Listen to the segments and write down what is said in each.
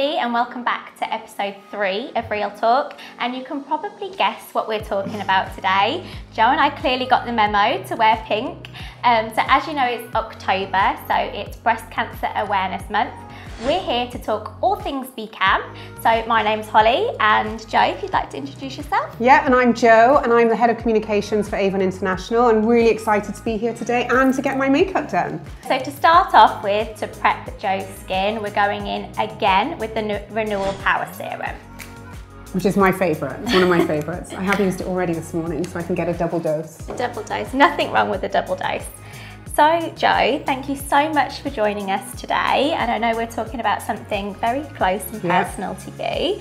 everybody, and welcome back to episode 3 of Real Talk. And you can probably guess what we're talking about today. Joe and I clearly got the memo to wear pink. So as you know, it's October, so it's Breast Cancer Awareness Month. We're here to talk all things BCAM. So my name's Holly, and Joe, if you'd like to introduce yourself. Yeah, and I'm Joe, and I'm the Head of Communications for Avon International. I'm really excited to be here today and to get my makeup done. So to start off with, to prep Joe's skin, we're going in again with the Renewal Power Serum. Which is my favourite, it's one of my favourites. I have used it already this morning, so I can get a double dose. A double dose, nothing wrong with a double dose. So Joe, thank you so much for joining us today. And I know we're talking about something very close and personal to you,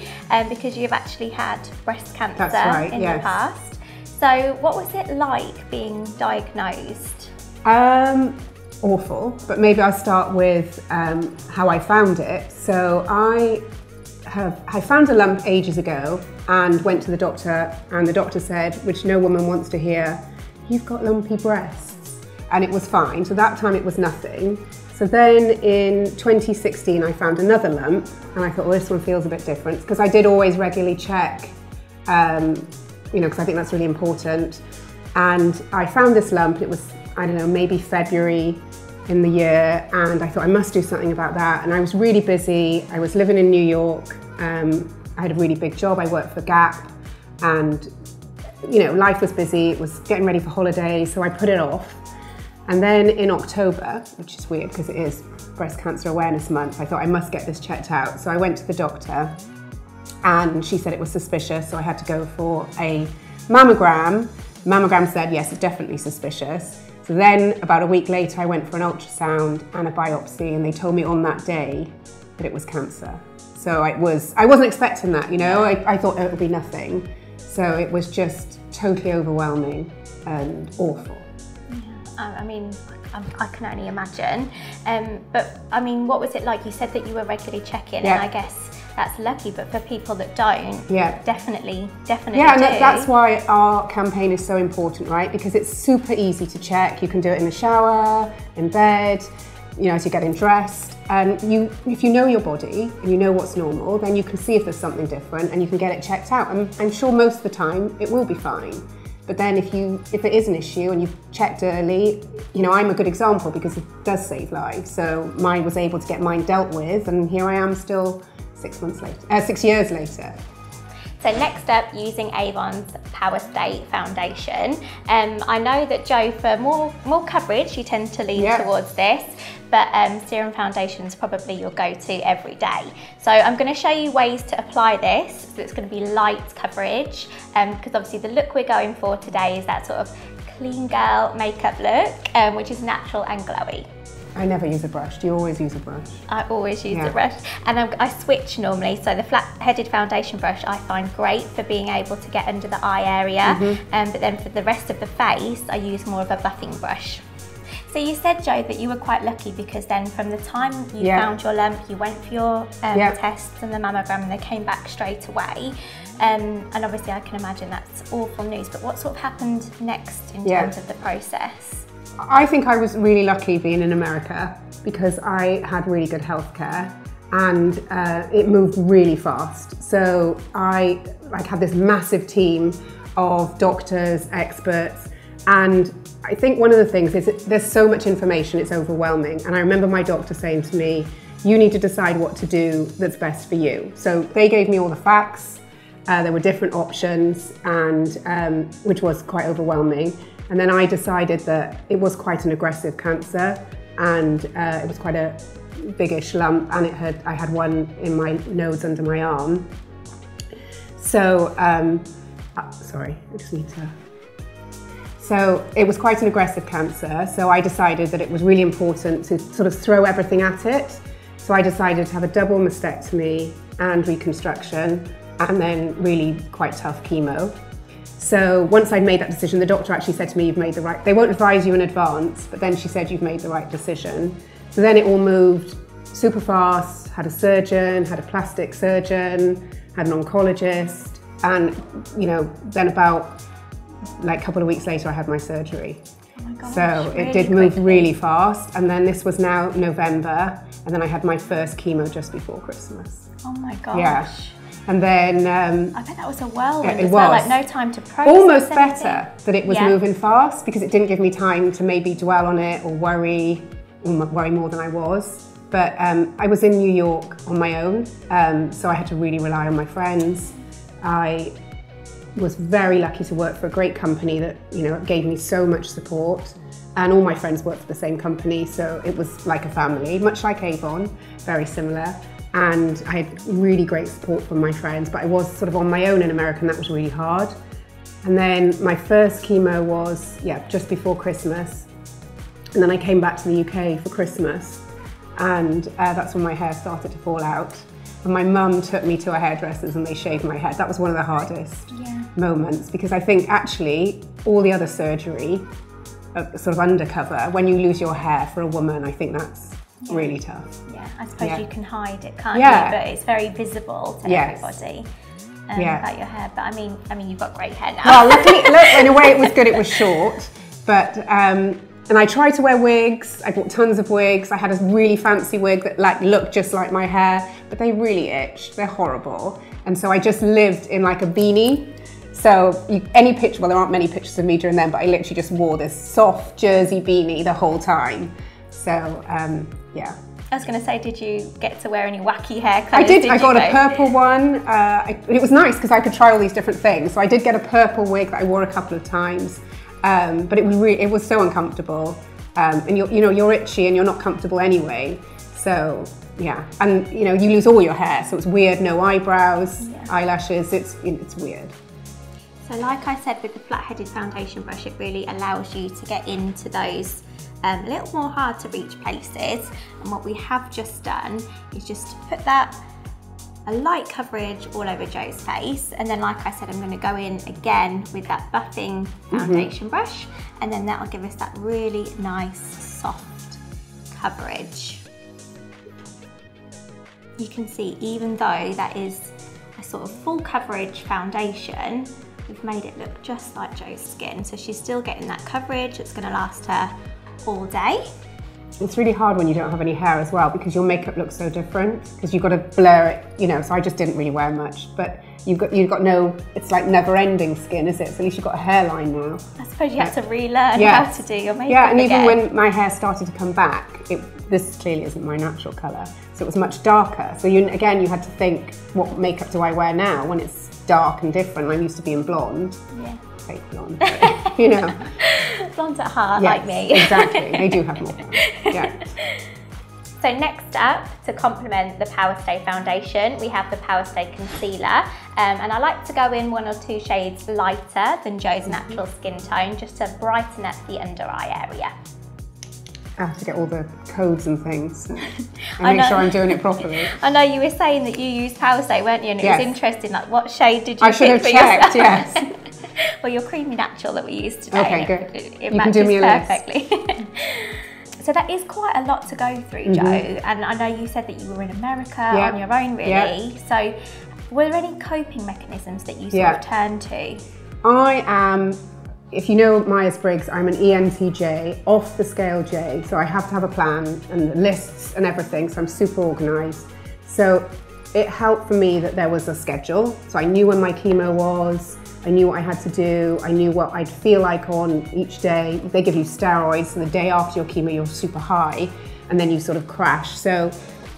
because you've actually had breast cancer in the past. So what was it like being diagnosed? Awful, but maybe I'll start with how I found it. So I found a lump ages ago and went to the doctor, and the doctor said, which no woman wants to hear, "You've got lumpy breasts." And it was fine, so that time it was nothing. So then in 2016 I found another lump, and I thought, well, this one feels a bit different, because I did always regularly check, because I think that's really important. And I found this lump, it was, I don't know, maybe February in the year, and I thought I must do something about that. And I was really busy, I was living in New York, I had a really big job, I worked for Gap, and life was busy, it was getting ready for holidays, so I put it off. And then in October, which is weird because it is Breast Cancer Awareness Month, I thought I must get this checked out. So I went to the doctor and she said it was suspicious, so I had to go for a mammogram. The mammogram said, yes, it's definitely suspicious. So then about a week later, I went for an ultrasound and a biopsy, and they told me on that day that it was cancer. So I wasn't expecting that, I thought it would be nothing. So it was just totally overwhelming and awful. I mean, I can only imagine. But I mean, what was it like? You said that you were regularly checking, and I guess that's lucky, but for people that don't, definitely Yeah, and do. That's why our campaign is so important, right? Because it's super easy to check. You can do it in the shower, in bed, as you're getting dressed. And if you know your body and you know what's normal, then you can see if there's something different and you can get it checked out. And I'm sure most of the time it will be fine. But then if it is an issue and you've checked early, I'm a good example because it does save lives. So I was able to get mine dealt with, and here I am still 6 years later. So next up, using Avon's Power Stay Foundation. I know that Joe, for more coverage, you tend to lean towards this, but Serum Foundation is probably your go-to every day. So I'm going to show you ways to apply this, so it's going to be light coverage, because obviously the look we're going for today is that sort of clean girl makeup look, which is natural and glowy. I never use a brush. Do you always use a brush? I always use a brush, and I switch normally. So the flat-headed foundation brush I find great for being able to get under the eye area, but then for the rest of the face, I use more of a buffing brush. So you said, Joe, that you were quite lucky because then from the time you found your lump, you went for your tests and the mammogram, and they came back straight away. And obviously I can imagine that's awful news, but what sort of happened next in terms of the process? I think I was really lucky being in America because I had really good healthcare, and it moved really fast. So I had this massive team of doctors, experts, and I think one of the things is that there's so much information, it's overwhelming. And I remember my doctor saying to me, you need to decide what to do that's best for you. So they gave me all the facts, there were different options, and which was quite overwhelming. And then I decided that it was quite an aggressive cancer, and it was quite a biggish lump, and I had one in my nose under my arm. So, sorry, I just need to. So it was quite an aggressive cancer, so I decided that it was really important to sort of throw everything at it. So I decided to have a double mastectomy and reconstruction, and then really quite tough chemo. So once I'd made that decision, the doctor actually said to me, you've made the right, they won't advise you in advance, but then she said, you've made the right decision. So then it all moved super fast, had a surgeon, had a plastic surgeon, had an oncologist, and then about a couple of weeks later, I had my surgery. Oh my gosh, So really it did move quickly. really fast. And then this was now November, and then I had my first chemo just before Christmas. Oh my gosh. Yeah. And then I bet that was a whirlwind it as well, was. like no time to process almost anything. better that it was moving fast, because it didn't give me time to maybe dwell on it or worry more than I was. But I was in New York on my own, so I had to really rely on my friends. I was very lucky to work for a great company that, you know, gave me so much support, and all my friends worked for the same company, so it was like a family, much like Avon, very similar. And I had really great support from my friends, but I was sort of on my own in America, and that was really hard. And then my first chemo was, just before Christmas. And then I came back to the UK for Christmas, and that's when my hair started to fall out. And my mum took me to a hairdresser's and they shaved my head. That was one of the hardest moments, because I think actually all the other surgery, sort of undercover, when you lose your hair for a woman, I think that's really tough. Yeah, I suppose you can hide it, can't you? But it's very visible to everybody about your hair. But I mean, you've got great hair now. Well, luckily, in a way it was good, it was short. But, and I tried to wear wigs. I bought tons of wigs. I had a really fancy wig that looked just like my hair, but they really itch. They're horrible. And so I just lived in like a beanie. So any picture, well, there aren't many pictures of me during then, but I literally just wore this soft jersey beanie the whole time. So, yeah. I was going to say, did you get to wear any wacky hair colours? I did. I got a purple one. It was nice because I could try all these different things. So I did get a purple wig that I wore a couple of times, but it was so uncomfortable. And you're itchy and you're not comfortable anyway. So yeah, and you lose all your hair, so it's weird. No eyebrows, eyelashes. It's weird. So like I said, with the flat-headed foundation brush, it really allows you to get into those a little more hard to reach places. And what we have just done is just put a light coverage all over Joe's face. And then like I said, I'm going to go in again with that buffing foundation brush. And then that'll give us that really nice, soft coverage. You can see, even though that is a sort of full coverage foundation, we've made it look just like Joe's skin. So she's still getting that coverage. It's going to last her all day. It's really hard when you don't have any hair as well, because your makeup looks so different, because you've got to blur it, so I just didn't really wear much, but you've got no, it's like never-ending skin, is it? So at least you've got a hairline now. I suppose you have to relearn how to do your makeup and again. even when my hair started to come back, this clearly isn't my natural colour, so it was much darker. So you had to think, what makeup do I wear now when it's dark and different? I'm used to being blonde. Yeah. Fake blonde, but, Blonde at heart, like me. Exactly, they do have more fun. Yeah. So next up, to complement the Power Stay foundation, we have the Power Stay concealer. And I like to go in 1 or 2 shades lighter than Joe's natural skin tone, just to brighten up the under eye area. I have to get all the codes and things and make sure I'm doing it properly. I know you were saying that you used Power Stay, weren't you? And it was interesting, like what shade did you I should have pick checked, for yourself? yes. Well, your creamy natural that we used today. Okay, good. It you can do me a perfectly. So that is quite a lot to go through, Joe. And I know you said that you were in America on your own, really. So were there any coping mechanisms that you sort of turned to? I am, if you know Myers-Briggs, I'm an ENTJ, off the scale J. So I have to have a plan and lists and everything. So I'm super organised. So it helped for me that there was a schedule. So I knew when my chemo was. I knew what I had to do, I knew what I'd feel like on each day. They give you steroids, so the day after your chemo you're super high, and then you sort of crash. So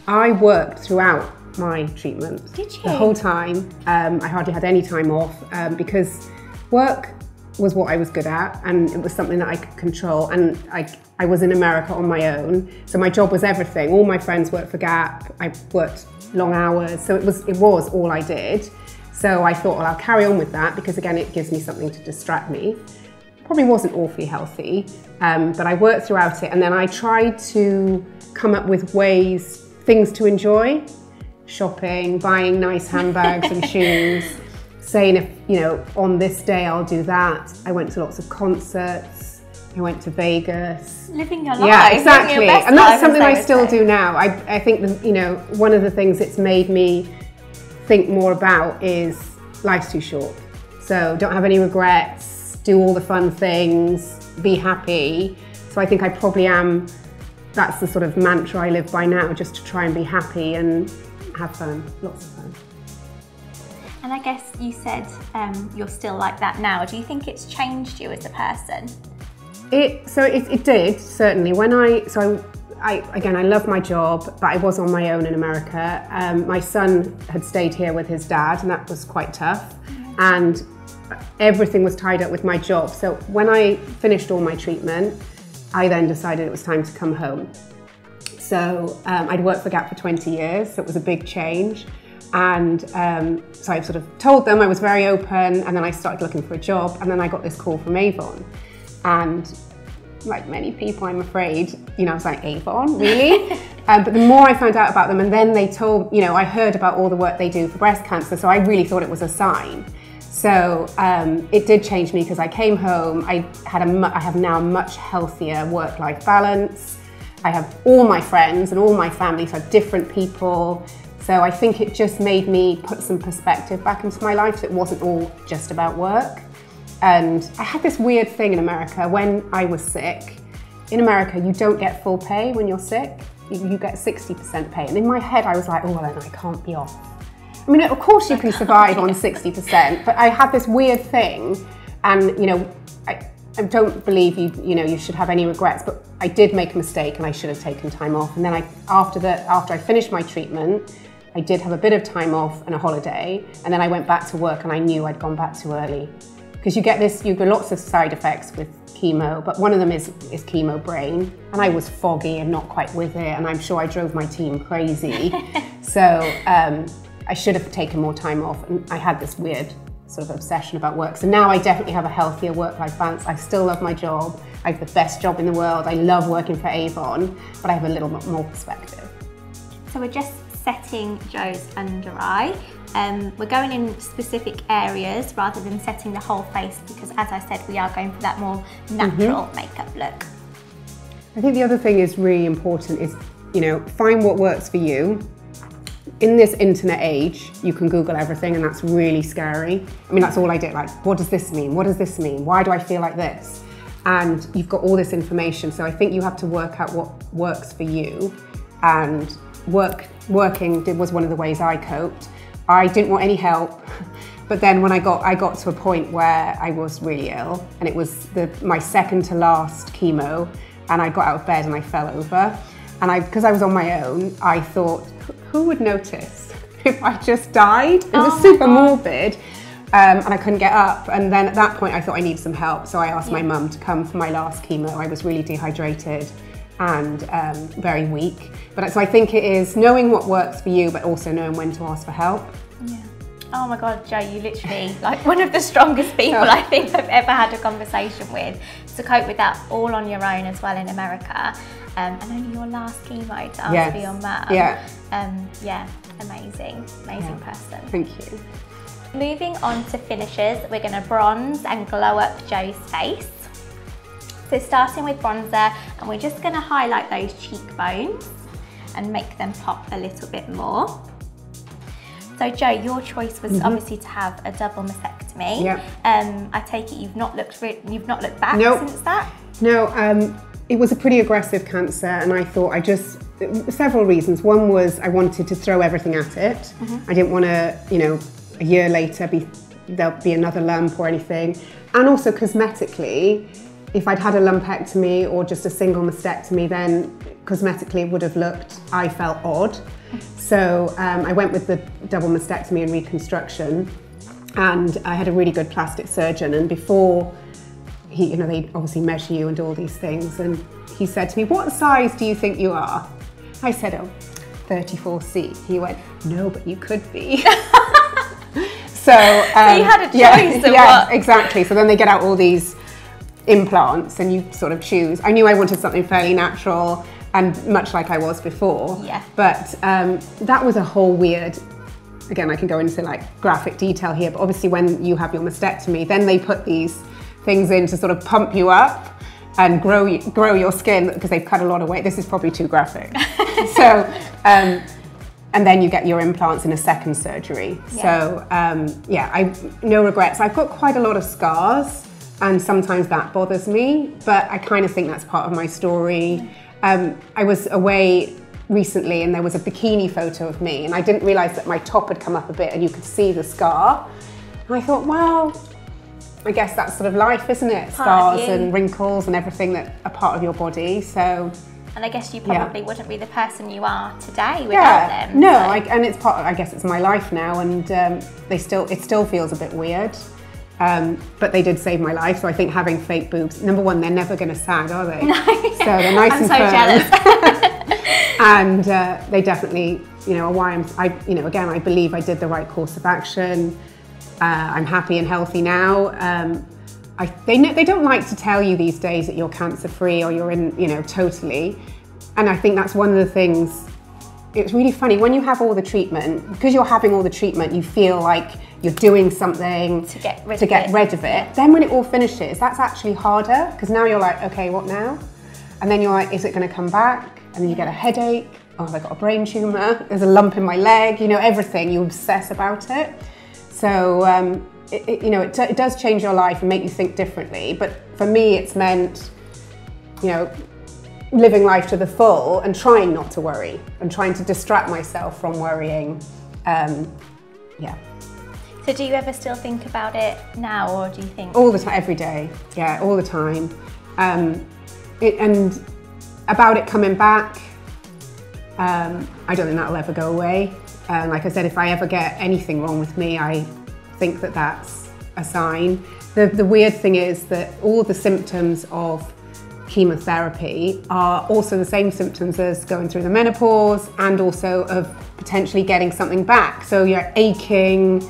I worked throughout my treatment. Did you? The whole time. I hardly had any time off, because work was what I was good at, and it was something that I could control, and I was in America on my own, so my job was everything. All my friends worked for Gap, I worked long hours, so it was all I did. So I thought, well, I'll carry on with that, because again, it gives me something to distract me. Probably wasn't awfully healthy, but I worked throughout it, and then I tried to come up with things to enjoy. Shopping, buying nice handbags and shoes, saying on this day I'll do that. I went to lots of concerts, I went to Vegas. Living your life. Yeah, exactly. Living your best and that's life, something I still do now. I think one of the things it's made me think more about is life's too short. So don't have any regrets, do all the fun things, be happy. So I think I probably am, that's the sort of mantra I live by now, just to try and be happy and have fun, lots of fun. And I guess you said you're still like that now. Do you think it's changed you as a person? It did, certainly. Again, I love my job, but I was on my own in America. My son had stayed here with his dad, and that was quite tough. And everything was tied up with my job. So when I finished all my treatment, I then decided it was time to come home. So I'd worked for Gap for 20 years, so it was a big change. And so I sort of told them, I was very open, and then I started looking for a job, and then I got this call from Avon. And like many people, I'm afraid, I was like, Avon, really? But the more I found out about them, and then they told, I heard about all the work they do for breast cancer, so I really thought it was a sign. So it did change me, because I came home, I have now a much healthier work-life balance. I have all my friends and all my family, so I have different people. So I think it just made me put some perspective back into my life, so it wasn't all just about work. And I had this weird thing in America when I was sick. In America, you don't get full pay when you're sick. You get 60% pay. And in my head, I was like, oh, well, then I can't be off. I mean, of course you can survive on 60%, but I had this weird thing. And, I don't believe you should have any regrets, but I did make a mistake and I should have taken time off. And then after I finished my treatment, I did have a bit of time off and a holiday. And then I went back to work, and I knew I'd gone back too early. Because you get lots of side effects with chemo, but one of them is chemo brain. And I was foggy and not quite with it, and I'm sure I drove my team crazy. So I should have taken more time off, and I had this weird sort of obsession about work. So now I definitely have a healthier work-life balance. I still love my job. I have the best job in the world. I love working for Avon, but I have a little bit more perspective. So we're just setting Jo's under eye. We're going in specific areas rather than setting the whole face, because as I said, we are going for that more natural makeup look. I think the other thing is really important is, find what works for you. In this internet age, you can Google everything, and that's really scary. I mean, that's all I did, like, what does this mean? What does this mean? Why do I feel like this? And you've got all this information, so I think you have to work out what works for you. And working was one of the ways I coped. I didn't want any help, but then when I got to a point where I was really ill, and it was my second to last chemo, and I got out of bed and I fell over. And because I was on my own, I thought, who would notice if I just died? It was super morbid, and I couldn't get up. And then at that point, I thought I needed some help. So I asked my mum to come for my last chemo. I was really dehydrated and very weak. But so I think it is knowing what works for you, but also knowing when to ask for help. Yeah. Oh my God, Jo, you literally like one of the strongest people I think I've ever had a conversation with, to cope with that all on your own as well in America. And only your last chemo to ask for your mum. Yeah, amazing person. Thank you. Moving on to finishes, we're going to bronze and glow up Jo's face. So starting with bronzer, and we're just going to highlight those cheekbones and make them pop a little bit more. So Jo, your choice was obviously to have a double mastectomy. I take it you've not looked back since that? No, it was a pretty aggressive cancer, and I thought several reasons. One was I wanted to throw everything at it. I didn't want to, a year later there'll be another lump or anything. And also cosmetically, if I'd had a lumpectomy or just a single mastectomy, then cosmetically it would have looked, I felt, odd. So I went with the double mastectomy and reconstruction, and I had a really good plastic surgeon, and before they obviously measure you and do all these things, and he said to me, what size do you think you are? I said, 34C. He went, no, but you could be. So you had a choice of what? Exactly. So then they get out all these implants and you sort of choose. I knew I wanted something fairly natural and much like I was before. Yeah. But that was a whole weird, again, I can go into like graphic detail here, but obviously when you have your mastectomy, then they put these things in to sort of pump you up and grow your skin, because they've cut a lot of weight. This is probably too graphic. So, and then you get your implants in a second surgery. Yeah. So, no regrets. I've got quite a lot of scars and sometimes that bothers me, but I kind of think that's part of my story. I was away recently and there was a bikini photo of me, and I didn't realise that my top had come up a bit and you could see the scar. And I thought, well, I guess that's sort of life, isn't it? Scars and wrinkles and everything that are part of your body. So, and I guess you probably wouldn't be the person you are today without them. No, and it's part of, I guess it's my life now, and it still feels a bit weird. But they did save my life, so I think having fake boobs, number one, they're never going to sag, are they? No. So they're nice and firm. Jealous. And they definitely, you know, are why again, I believe I did the right course of action. I'm happy and healthy now. They don't like to tell you these days that you're cancer-free or you're in, you know, totally. And I think that's one of the things, it's really funny, when you have all the treatment, because you're having all the treatment, you feel like you're doing something to get rid of it. Then when it all finishes, that's actually harder, because now you're like, okay, what now? And then you're like, is it going to come back? And then you get a headache. Oh, have I got a brain tumour? There's a lump in my leg. You know, everything. You obsess about it. So, it does change your life and make you think differently. But for me, it's meant, you know, living life to the full and trying not to worry and trying to distract myself from worrying. So do you ever still think about it now, or do you think? All the time, every day. Yeah, all the time. And about it coming back, I don't think that'll ever go away. Like I said, if I ever get anything wrong with me, I think that that's a sign. The weird thing is that all the symptoms of chemotherapy are also the same symptoms as going through the menopause and also of potentially getting something back. So you're aching,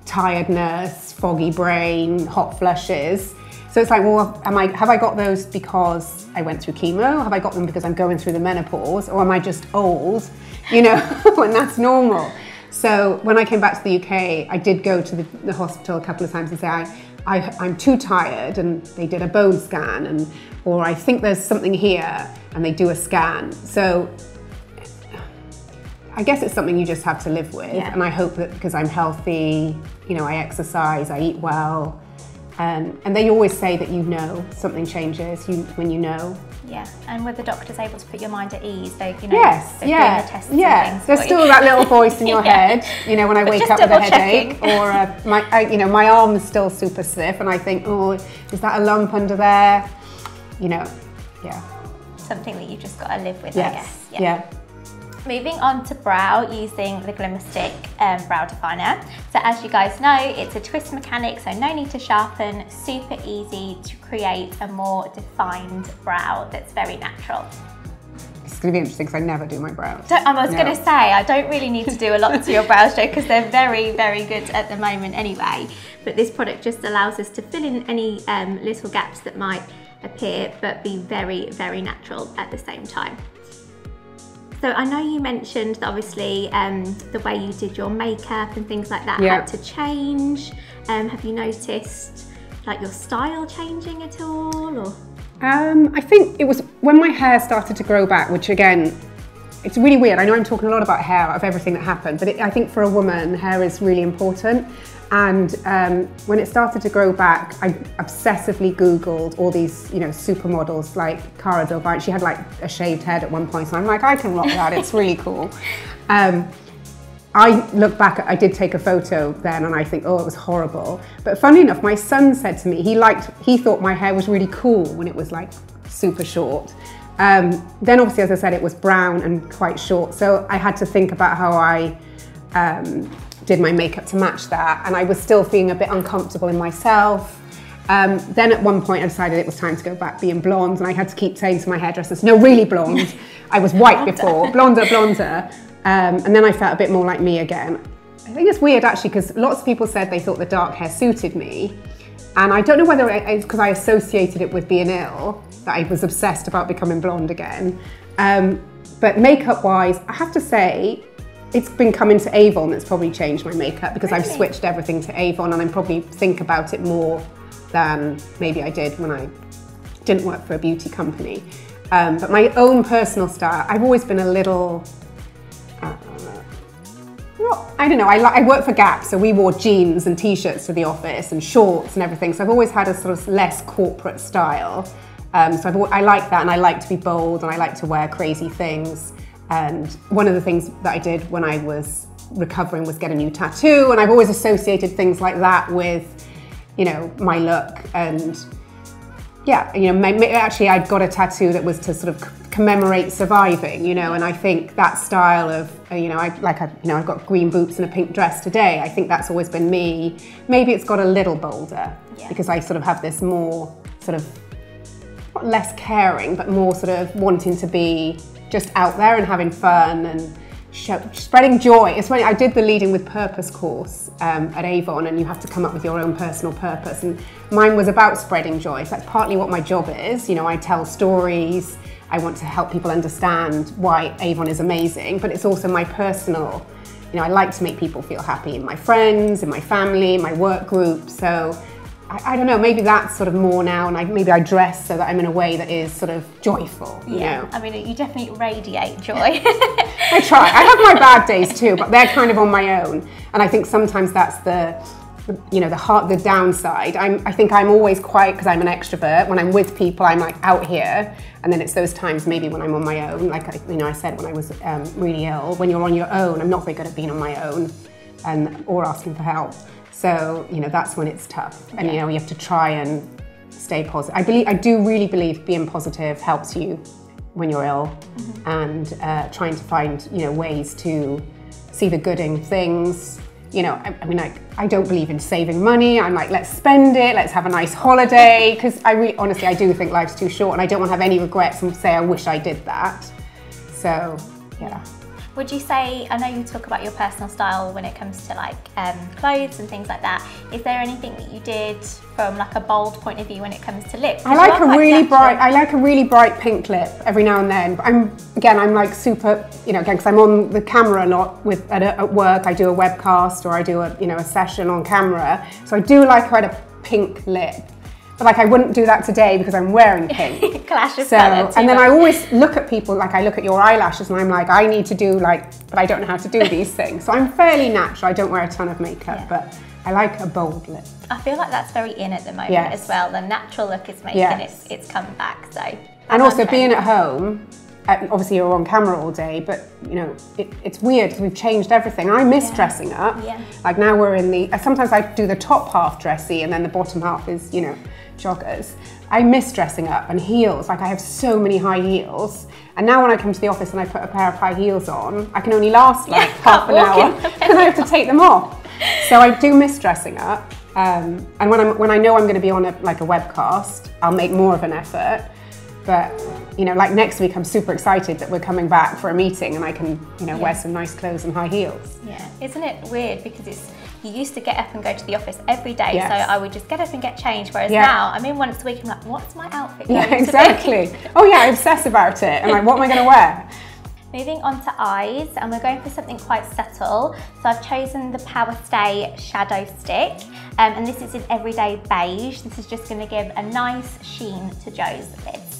tiredness, foggy brain, hot flushes. So it's like, well, have I got those because I went through chemo? Have I got them because I'm going through the menopause? Or am I just old, you know, when that's normal? So when I came back to the UK, I did go to the hospital a couple of times and say, I'm too tired, and they did a bone scan, or I think there's something here, and they do a scan. So I guess it's something you just have to live with. And I hope that because I'm healthy, you know, I exercise, I eat well, and they always say that you know something changes when you know. Yeah, and were the doctors able to put your mind at ease? They, you know, yes, doing the tests and things there's still that little voice in your head, you know, when I wake up with a headache, or my arm's still super stiff, and I think, oh, is that a lump under there? You know, something that you've just got to live with, yes. I guess. Yeah. Moving on to brow, using the Glimmer Stick Brow Definer. So as you guys know, it's a twist mechanic, so no need to sharpen, super easy to create a more defined brow that's very natural. It's going to be interesting because I never do my brows. I was going to say, I don't really need to do a lot to your brows, Jo, because they're very, very good at the moment anyway. But this product just allows us to fill in any little gaps that might appear, but be very, very natural at the same time. So I know you mentioned that obviously the way you did your makeup and things like that had to change. Have you noticed like your style changing at all? Or? I think it was when my hair started to grow back, which again, it's really weird. I know I'm talking a lot about hair, of everything that happened, but I think for a woman, hair is really important. And when it started to grow back, I obsessively Googled all these, you know, supermodels like Cara Delevingne. She had like a shaved head at one point, so I'm like, I can rock that, it's really cool. I look back, I did take a photo then, and I think, oh, it was horrible. But funny enough, my son said to me, he thought my hair was really cool when it was like super short. Then obviously, as I said, it was brown and quite short, so I had to think about how I did my makeup to match that, and I was still feeling a bit uncomfortable in myself. Then at one point I decided it was time to go back being blonde, and I had to keep saying to my hairdressers, no, really blonde. I was white before, blonder. And then I felt a bit more like me again. I think it's weird actually, because lots of people said they thought the dark hair suited me, and I don't know whether it's because I associated it with being ill, that I was obsessed about becoming blonde again. But makeup wise, I have to say, it's been coming to Avon that's probably changed my makeup, because I've switched everything to Avon, and I probably think about it more than maybe I did when I didn't work for a beauty company. But my own personal style, I've always been a little, I don't know, I work for Gap, so we wore jeans and t-shirts to the office and shorts and everything. So I've always had a sort of less corporate style. So I like that, and I like to be bold, and I like to wear crazy things. And one of the things that I did when I was recovering was get a new tattoo, and I've always associated things like that with, you know, my look. And yeah, you know, actually I'd got a tattoo that was to sort of commemorate surviving, you know, and I think that style of, you know, I've got green boots and a pink dress today. I think that's always been me. Maybe it's got a little bolder, because I sort of have this more sort of, not less caring, but more sort of wanting to be just out there and having fun and spreading joy. It's when I did the Leading with Purpose course at Avon, and you have to come up with your own personal purpose, and mine was about spreading joy. So that's partly what my job is. You know, I tell stories, I want to help people understand why Avon is amazing, but it's also my personal, you know, I like to make people feel happy, in my friends, in my family, in my work group. So I don't know, maybe that's sort of more now, and maybe I dress so that I'm in a way that is sort of joyful, you know? I mean, you definitely radiate joy. I try. I have my bad days too, but they're kind of on my own. And I think sometimes that's the, you know, the downside. I think I'm always quite, because I'm an extrovert, when I'm with people, I'm like out here. And then it's those times maybe when I'm on my own, like, you know, I said when I was really ill, when you're on your own, I'm not very good at being on my own or asking for help. So, you know, that's when it's tough. And, you know, you have to try and stay positive. I do really believe being positive helps you when you're ill, and trying to find, you know, ways to see the good in things. You know, I mean, like, I don't believe in saving money. I'm like, let's spend it, let's have a nice holiday, because honestly, I do think life's too short, and I don't want to have any regrets and say I wish I did that. So, yeah. Would you say, I know you talk about your personal style when it comes to like clothes and things like that. Is there anything that you did from like a bold point of view when it comes to lips? I like a really bright pink lip every now and then. But I'm like super, you know, again, because I'm on the camera a lot at work. I do a webcast, or I do a session on camera. So I do like quite a pink lip. But like, I wouldn't do that today because I'm wearing pink. Clash of colour. And then I always look at people, like I look at your eyelashes and I'm like, I need to do but I don't know how to do these things. So I'm fairly natural. I don't wear a ton of makeup, but I like a bold lip. I feel like that's very in at the moment as well. The natural look is making it's come back. So. And also being at home, obviously you're on camera all day, but you know, it's weird because we've changed everything. I miss dressing up. Like now we're in sometimes I do the top half dressy and then the bottom half is, you know, joggers. I miss dressing up, and heels. Like I have so many high heels, and now when I come to the office and I put a pair of high heels on, I can only last like half an hour because I have to take them off. So I do miss dressing up, and when I know I'm going to be on a webcast, I'll make more of an effort. But you know, like next week, I'm super excited that we're coming back for a meeting, and I can, you know, wear some nice clothes and high heels. Yeah, isn't it weird, because you used to get up and go to the office every day, so I would just get up and get changed, whereas now I'm in once a week, I'm like, what's my outfit going to be? Exactly. Oh yeah, I obsess about it. I'm like, what am I going to wear? Moving on to eyes, and we're going for something quite subtle. So I've chosen the Power Stay Shadow Stick, and this is in Everyday Beige. This is just going to give a nice sheen to Jo's lids.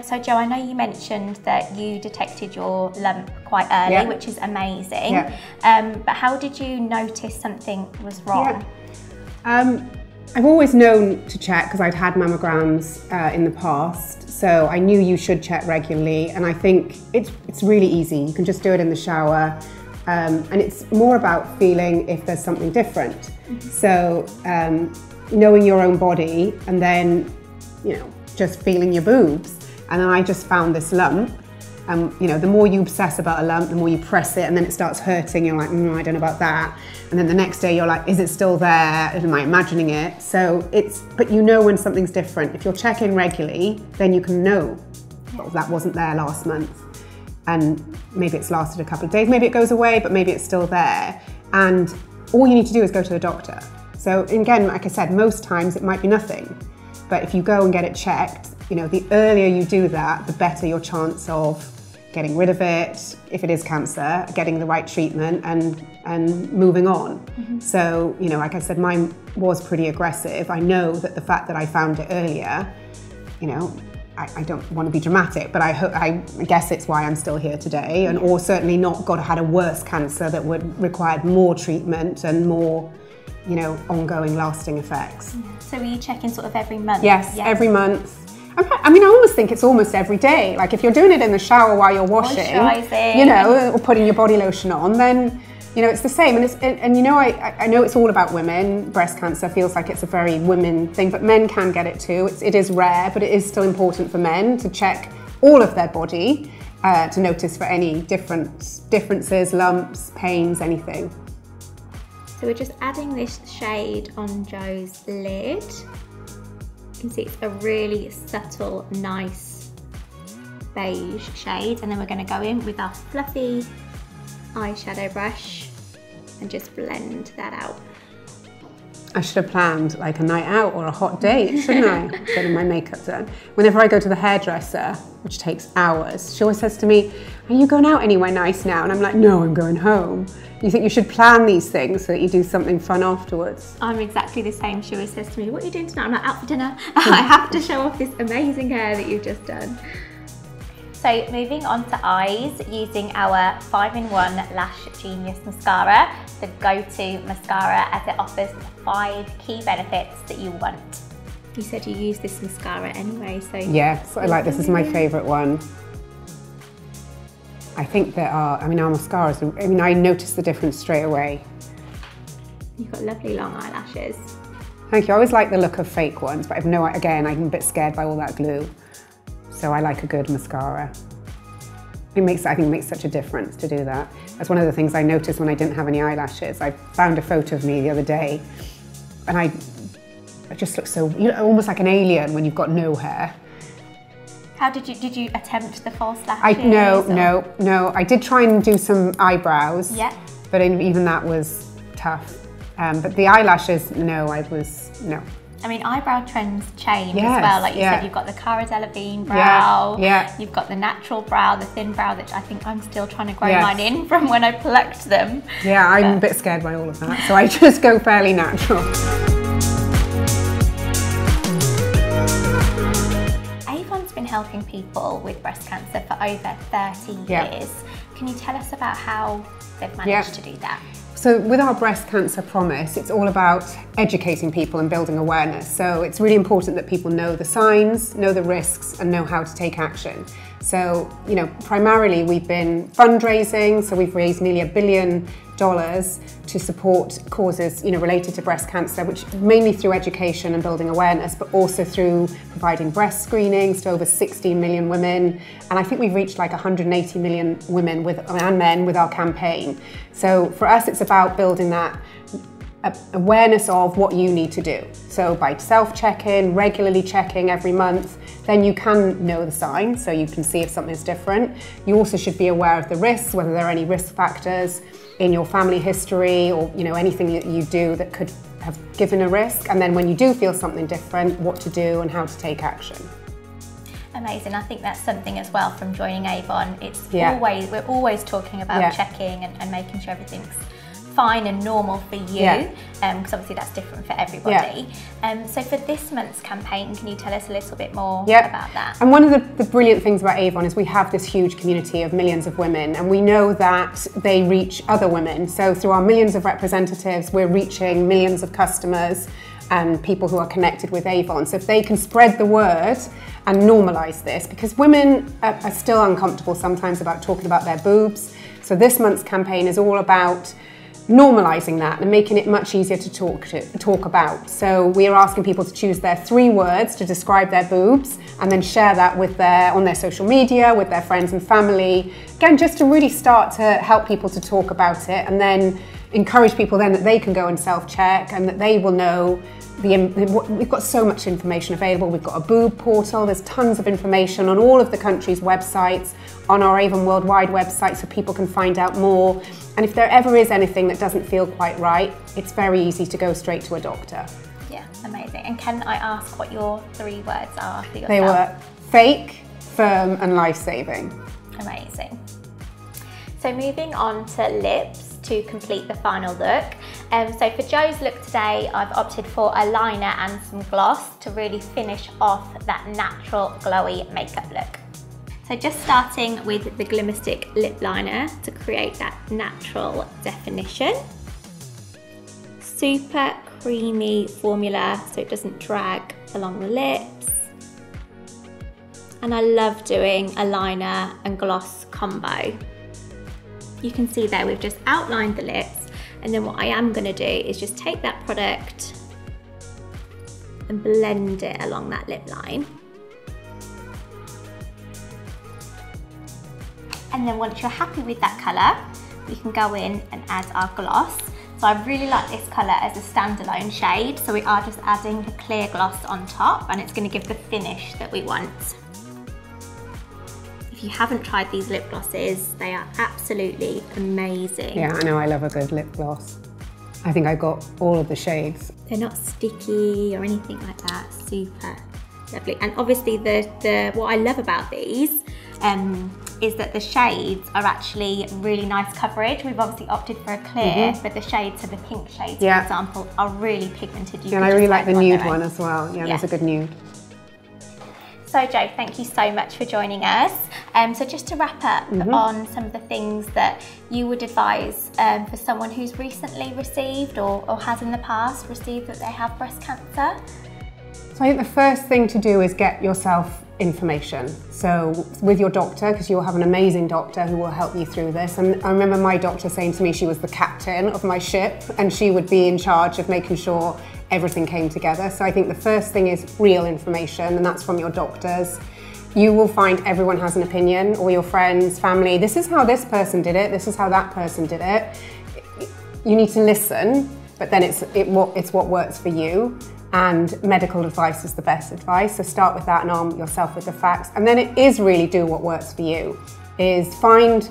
So Jo, I know you mentioned that you detected your lump quite early, which is amazing. But how did you notice something was wrong? I've always known to check because I'd had mammograms in the past, so I knew you should check regularly. And I think it's really easy. You can just do it in the shower, and it's more about feeling if there's something different. So knowing your own body, and then, you know, just feeling your boobs. And then I just found this lump. You know, the more you obsess about a lump, the more you press it, and then it starts hurting. You're like, I don't know about that. And then the next day you're like, is it still there? Am I imagining it? So but you know when something's different. If you're checking regularly, then you can know, well, that wasn't there last month. And maybe it's lasted a couple of days, maybe it goes away, but maybe it's still there. And all you need to do is go to the doctor. So again, like I said, most times it might be nothing. But if you go and get it checked, you know, the earlier you do that, the better your chance of getting rid of it, if it is cancer, getting the right treatment and moving on. So, you know, like I said, mine was pretty aggressive. I know that the fact that I found it earlier, you know, I don't want to be dramatic, but I guess it's why I'm still here today, and or certainly not had a worse cancer that would require more treatment and more, you know, ongoing lasting effects. So were you checking sort of every month? Yes, every month. I mean, I almost think it's almost every day. Like if you're doing it in the shower while you're washing, you know, or putting your body lotion on, then, you know, it's the same. And you know, I know it's all about women. Breast cancer feels like it's a very women thing, but men can get it too. It is rare, but it is still important for men to check all of their body to notice for any differences, lumps, pains, anything. So we're just adding this shade on Joe's lid. You can see it's a really subtle, nice beige shade, and then we're going to go in with our fluffy eyeshadow brush and just blend that out. I should have planned like a night out or a hot date, shouldn't I? Getting my makeup done. Whenever I go to the hairdresser, which takes hours, she always says to me, "Are you going out anywhere nice now?" And I'm like, "No, I'm going home." You think you should plan these things so that you do something fun afterwards? I'm exactly the same. She always says to me, "What are you doing tonight?" I'm like, "Out for dinner." I have to show off this amazing hair that you've just done. So moving on to eyes, using our 5-in-1 Lash Genius Mascara, the go-to mascara as it offers 5 key benefits that you want. You said you use this mascara anyway, so... Yes, I like this. This is my favourite one. I think there are, I mean, our mascaras, I mean, I noticed the difference straight away. You've got lovely long eyelashes. Thank you. I always like the look of fake ones, but I've again, I'm a bit scared by all that glue. So I like a good mascara. I think it makes such a difference to do that. That's one of the things I noticed when I didn't have any eyelashes. I found a photo of me the other day, and I just look so, you know, almost like an alien when you've got no hair. How did you attempt the false lashes? No. I did try and do some eyebrows. Yeah. But even that was tough. But the eyelashes, no. I mean, eyebrow trends change as well. Like you said, you've got the Cara Delevingne brow. You've got the natural brow, the thin brow that I think I'm still trying to grow mine in from when I plucked them. Yeah, I'm a bit scared by all of that, so I just go fairly natural. Avon's been helping people with breast cancer for over 30 years. Can you tell us about how they've managed to do that? So with our breast cancer promise, it's all about educating people and building awareness. So it's really important that people know the signs, know the risks, and know how to take action. So, you know, primarily we've been fundraising, so we've raised nearly $1 billion to support causes, you know, related to breast cancer, which mainly through education and building awareness, but also through providing breast screenings to over 16 million women. And I think we've reached like 180 million women and men with our campaign. So for us, it's about building that awareness of what you need to do. So by self-checking, regularly checking every month, then you can know the signs, so you can see if something's different. You also should be aware of the risks, whether there are any risk factors in your family history or, you know, anything that you do that could have given a risk. And then when you do feel something different, what to do and how to take action. Amazing. I think that's something as well from joining Avon. It's we're always talking about checking and making sure everything's fine and normal for you, because obviously that's different for everybody. So for this month's campaign, can you tell us a little bit more about that? And one of the brilliant things about Avon is we have this huge community of millions of women, and we know that they reach other women. So through our millions of representatives, we're reaching millions of customers and people who are connected with Avon. So if they can spread the word and normalise this, because women are still uncomfortable sometimes about talking about their boobs. So this month's campaign is all about normalising that and making it much easier to talk about. So we are asking people to choose their 3 words to describe their boobs and then share that with on their social media, with their friends and family. Again, just to really start to help people to talk about it, and then encourage people then that they can go and self-check and that they will know we've got so much information available. We've got a boob portal, there's tons of information on all of the country's websites, on our Avon Worldwide website, so people can find out more. And if there ever is anything that doesn't feel quite right, it's very easy to go straight to a doctor. Yeah, amazing. And can I ask what your 3 words are for yourself? They were fake, firm, and life-saving. Amazing. So moving on to lips, to complete the final look. So for Jo's look today, I've opted for a liner and some gloss to really finish off that natural glowy makeup look. So just starting with the Glimmer Stick lip liner to create that natural definition. Super creamy formula so it doesn't drag along the lips. And I love doing a liner and gloss combo. You can see there we've just outlined the lips, and then what I am going to do is just take that product and blend it along that lip line. And then once you're happy with that colour, we can go in and add our gloss. So I really like this colour as a standalone shade, so we are just adding a clear gloss on top, and it's going to give the finish that we want. If you haven't tried these lip glosses, they are absolutely amazing. Yeah, I know, I love a good lip gloss. I think I got all of the shades. They're not sticky or anything like that, super lovely. And obviously what I love about these is that the shades are actually really nice coverage. We've obviously opted for a clear, but the shades, so the pink shades, for example, are really pigmented. And I really like the nude one as well. Yeah, there's a good nude. So Jo, thank you so much for joining us. So just to wrap up on some of the things that you would advise for someone who's recently received or has in the past received that they have breast cancer. So I think the first thing to do is get yourself information. So with your doctor, because you'll have an amazing doctor who will help you through this. And I remember my doctor saying to me she was the captain of my ship and she would be in charge of making sure everything came together. So I think the first thing is real information, and that's from your doctors. You will find everyone has an opinion, all your friends, family. This is how this person did it, this is how that person did it. You need to listen, but then it's what works for you. And medical advice is the best advice. So start with that and arm yourself with the facts. And then it is really do what works for you, is find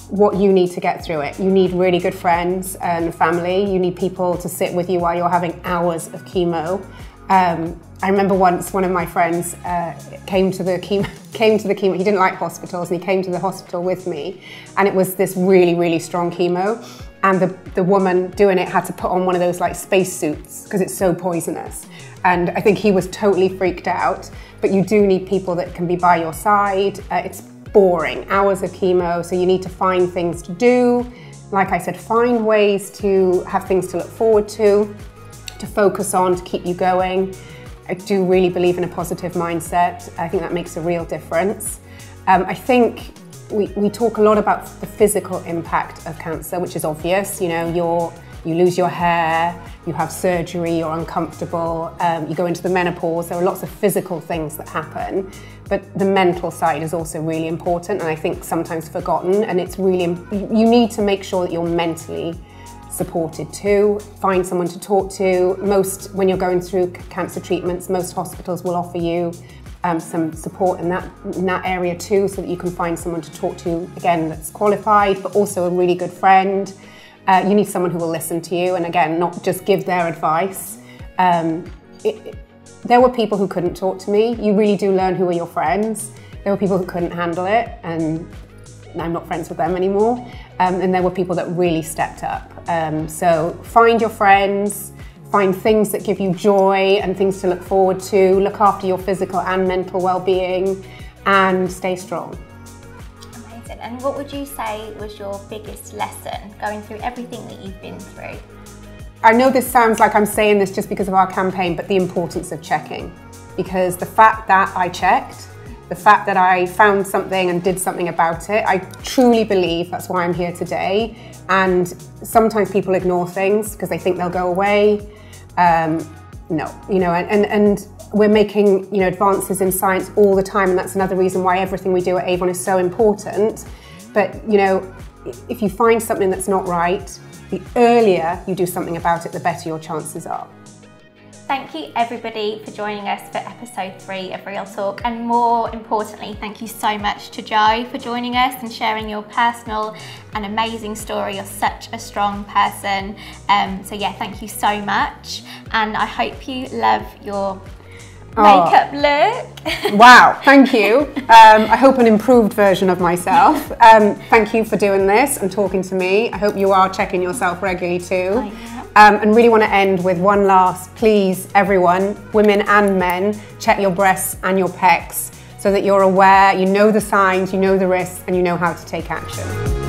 what you need to get through it. You need really good friends and family. You need people to sit with you while you're having hours of chemo. I remember once one of my friends came to the chemo. He didn't like hospitals, and he came to the hospital with me, and it was this really, really strong chemo. And the woman doing it had to put on one of those like space suits because it's so poisonous. And I think he was totally freaked out. But you do need people that can be by your side. It's boring, hours of chemo, so you need to find things to do. Like I said, find ways to have things to look forward to focus on, to keep you going. I do really believe in a positive mindset. I think that makes a real difference. I think we talk a lot about the physical impact of cancer, which is obvious. You know, you lose your hair, you have surgery, you're uncomfortable, you go into the menopause. There are lots of physical things that happen, but the mental side is also really important, and I think sometimes forgotten. And it's really, you need to make sure that you're mentally supported too. Find someone to talk to. When you're going through cancer treatments, most hospitals will offer you some support in that area too, so that you can find someone to talk to, again, that's qualified, but also a really good friend. You need someone who will listen to you, and again, not just give their advice. There were people who couldn't talk to me. You really do learn who are your friends. There were people who couldn't handle it, and I'm not friends with them anymore. And there were people that really stepped up. So find your friends, find things that give you joy and things to look forward to, look after your physical and mental well-being, and stay strong. Amazing. And what would you say was your biggest lesson going through everything that you've been through? I know this sounds like I'm saying this just because of our campaign, but the importance of checking. Because the fact that I checked, the fact that I found something and did something about it, I truly believe that's why I'm here today. And sometimes people ignore things because they think they'll go away. No, and we're making, advances in science all the time, and that's another reason why everything we do at Avon is so important. But, if you find something that's not right, the earlier you do something about it, the better your chances are. Thank you everybody for joining us for episode 3 of Real Talk, and more importantly, thank you so much to Jo for joining us and sharing your personal and amazing story. You're such a strong person. So yeah, thank you so much, and I hope you love your makeup look. Wow, thank you. I hope an improved version of myself. Thank you for doing this and talking to me. I hope you are checking yourself regularly too. And really want to end with one last, please, everyone, women and men, check your breasts and your pecs so that you're aware, you know the signs, you know the risks, and you know how to take action.